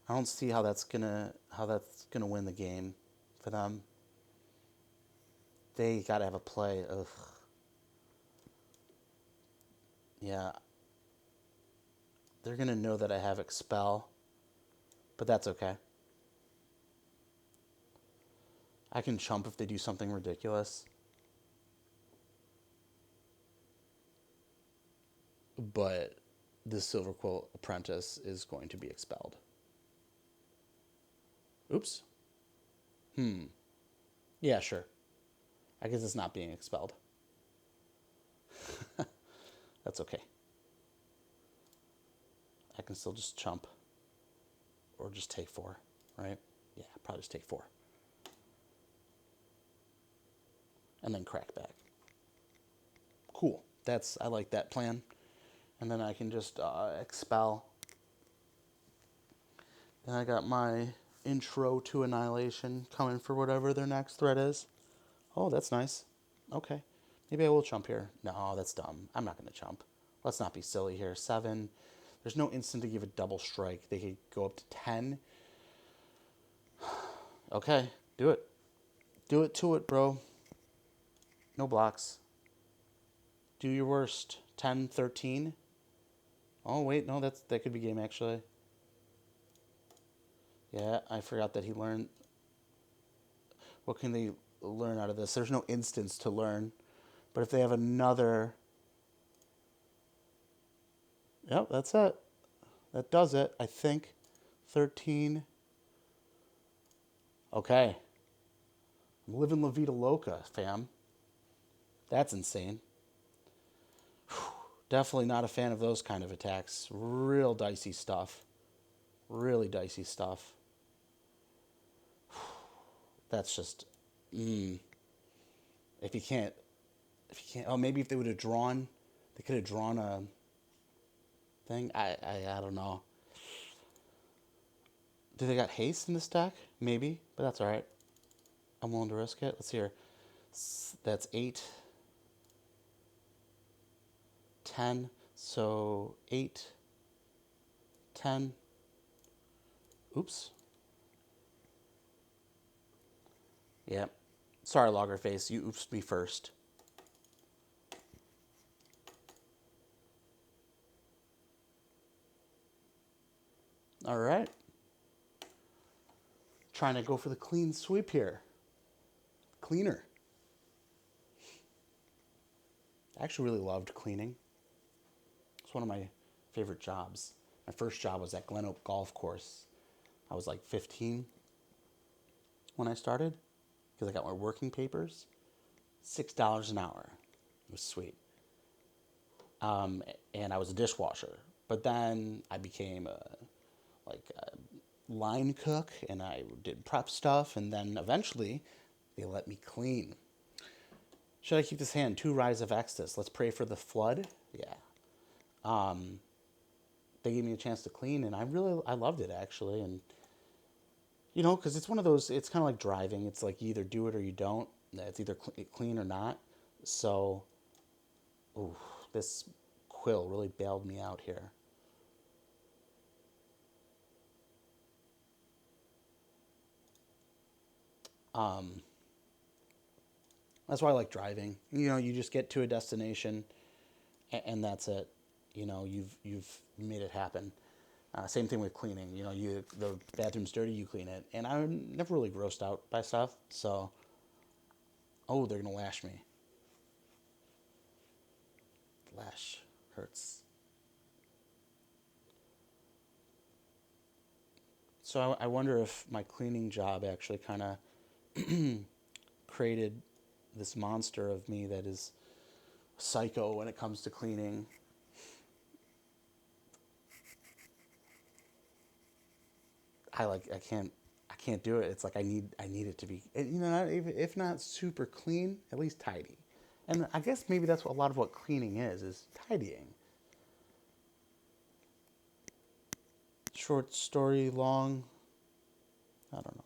A: don't see how that's gonna win the game for them. They gotta have a play. Ugh. Yeah. They're gonna know that I have Expel, but that's okay. I can chump if they do something ridiculous. But the Silver Quill Apprentice is going to be expelled. Oops. Yeah, sure. I guess it's not being expelled. That's okay. I can still just chump. Or just take 4, right? Yeah, probably just take 4. And then crack back. Cool. I like that plan. And then I can just expel. Then I got my intro to Annihilation coming for whatever their next threat is. Oh, that's nice. Okay. Maybe I will chump here. No, that's dumb. I'm not going to chump. Let's not be silly here. 7. There's no instant to give a double strike. They could go up to 10. Okay, do it. Do it to it, bro. No blocks. Do your worst. 10, 13. Oh, wait, no, that could be game, actually. Yeah, I forgot that he learned. What can they learn out of this? There's no instance to learn. But if they have another... Yep, that's it. That does it, I think. 13. Okay. I'm living La Vida Loca, fam. That's insane. Definitely not a fan of those kind of attacks. Real dicey stuff. Really dicey stuff. That's just... If you can't... Oh, maybe if they would have drawn... They could have drawn a thing. I don't know. Do they got haste in this deck? Maybe, but that's alright. I'm willing to risk it. Let's hear. That's 8. 10. So 8. 10. Oops. Yep. Sorry, Loggerface. You oopsed me first. Alright. Trying to go for the clean sweep here. cleaner. I actually really loved cleaning. It's one of my favorite jobs. My first job was at Glen Oak Golf Course. I was like 15 when I started because I got my working papers. $6 an hour. It was sweet. And I was a dishwasher. But then I became a line cook, and I did prep stuff, and then eventually they let me clean. Should I keep this hand? 2 Rise of Exodus. Let's pray for the flood. Yeah. They gave me a chance to clean, and I loved it actually. And because it's one of those. It's kind of like driving. It's like you either do it or you don't. It's either clean or not. So, ooh, this Quill really bailed me out here. That's why I like driving. You just get to a destination, and that's it. You've made it happen. Same thing with cleaning. The bathroom's dirty, you clean it. And I'm never really grossed out by stuff. So, oh, they're gonna lash me. Lash hurts. So I wonder if my cleaning job actually kind of created this monster of me that is psycho when it comes to cleaning. I can't do it. It's like I need it to be if not super clean, at least tidy. And I guess maybe that's what a lot of what cleaning is tidying. Short story long, I don't know.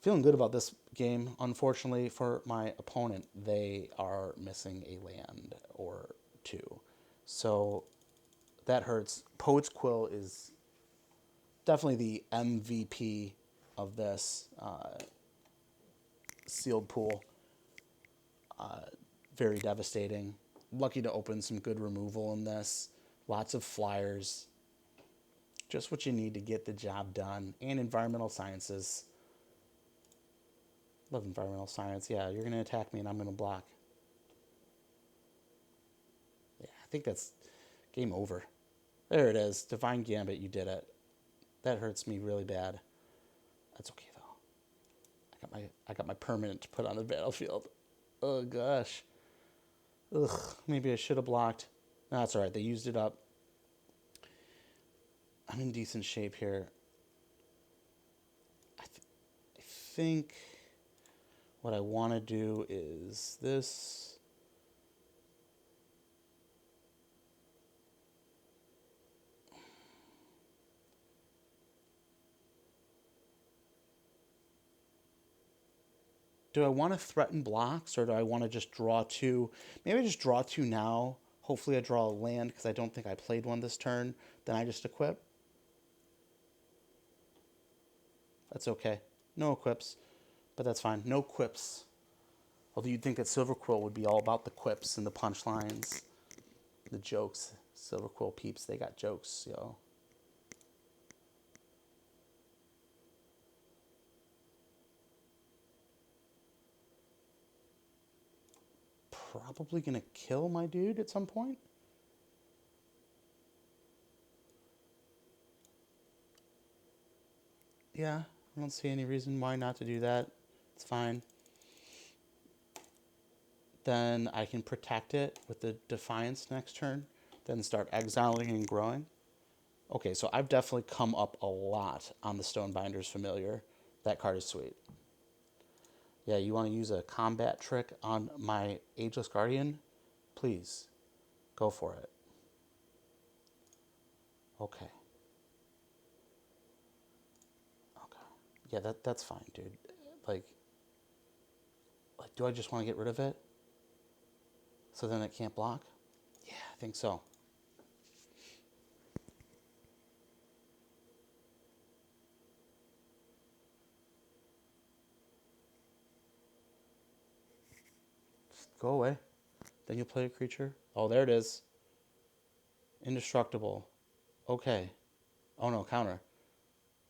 A: Feeling good about this game. Unfortunately for my opponent, they are missing a land or two. So that hurts. Poet's Quill is definitely the MVP of this sealed pool. Very devastating. Lucky to open some good removal in this. Lots of flyers. Just what you need to get the job done. And environmental sciences. Love environmental science. Yeah, you're going to attack me and I'm going to block. Yeah, I think that's game over. There it is. Divine Gambit, you did it. That hurts me really bad. That's okay though. I got my permanent to put on the battlefield. Oh gosh. Ugh, maybe I should have blocked. No, that's alright. They used it up. I'm in decent shape here. I think what I want to do is this. Do I want to threaten blocks, or do I want to just draw 2? Maybe I just draw 2 now. Hopefully I draw a land because I don't think I played one this turn. Then I just equip. That's okay. No equips, but that's fine. No quips. Although you'd think that Silver Quill would be all about the quips and the punchlines, the jokes. Silver Quill peeps, they got jokes, yo. Probably gonna kill my dude at some point. Yeah, I don't see any reason why not to do that. It's fine. Then I can protect it with the Defiance next turn. Then start exiling and growing. Okay, so I've definitely come up a lot on the Stonebinder's Familiar. That card is sweet. Yeah, you want to use a combat trick on my Ageless Guardian? Please, go for it. Okay. Okay. Yeah, that's fine, dude. Like, do I just want to get rid of it? So then it can't block? Yeah, I think so. Just go away. Then you play a creature. Oh, there it is. Indestructible. Okay. Oh no, counter.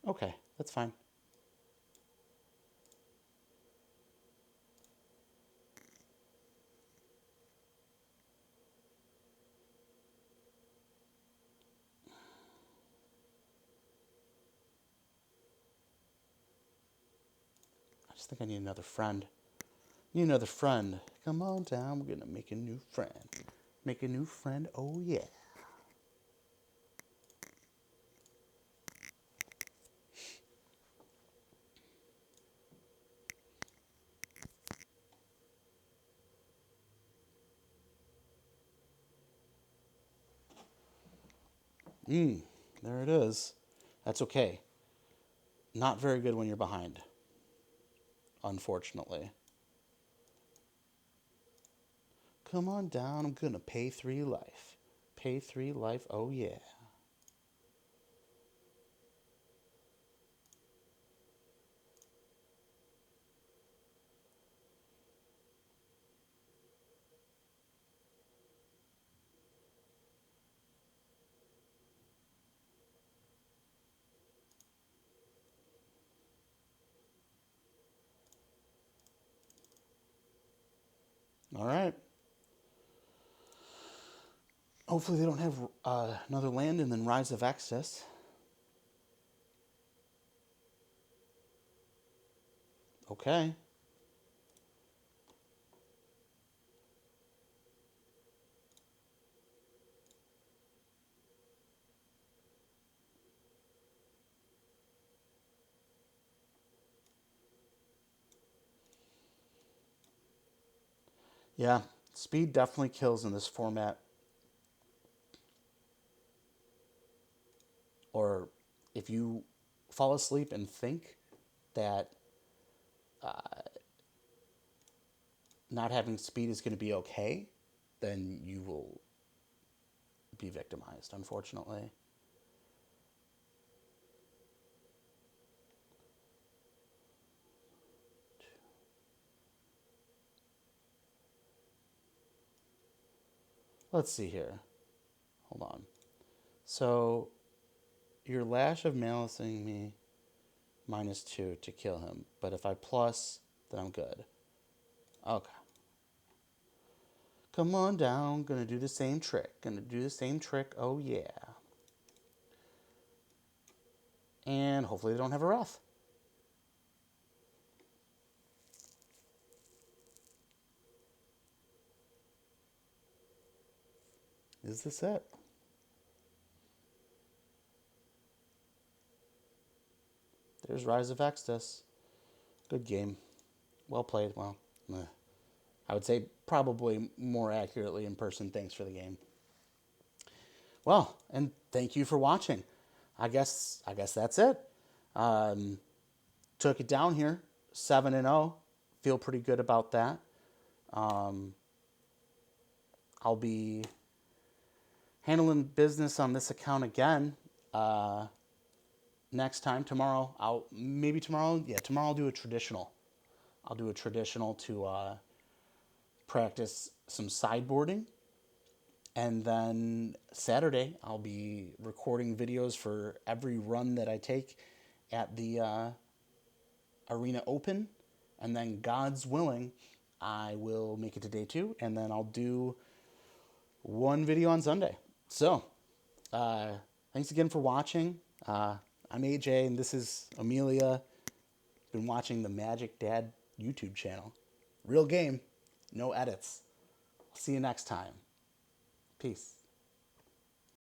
A: Okay, that's fine. just think I need another friend. Need another friend. Come on down. We're going to make a new friend. Make a new friend. Oh, yeah. There it is. That's okay. Not very good when you're behind, unfortunately. Come on down. I'm going to pay 3 life. Pay 3 life. Oh, yeah. All right. Hopefully they don't have another land and then Rise of Excess. Okay. Yeah, speed definitely kills in this format. Or if you fall asleep and think that not having speed is going to be okay, then you will be victimized, unfortunately. Let's see here. Hold on. So, your lash of malicing me -2 to kill him. But if I plus, then I'm good. Okay. Come on down. Gonna do the same trick. Gonna do the same trick. Oh, yeah. And hopefully they don't have a wrath. Is this it? There's Rise of Extus. Good game. Well played. Well, I would say probably more accurately in person. Thanks for the game. Well, and thank you for watching. I guess that's it. Took it down here, 7-0. Feel pretty good about that. I'll be handling business on this account again next time. Tomorrow, tomorrow I'll do a traditional. I'll do a traditional to practice some sideboarding. And then Saturday, I'll be recording videos for every run that I take at the Arena Open. And then, God's willing, I will make it to day 2. And then I'll do one video on Sunday. So, thanks again for watching. I'm AJ, and this is Amelia. Been watching the Magic Dad YouTube channel. Real game, no edits. I'll see you next time. Peace.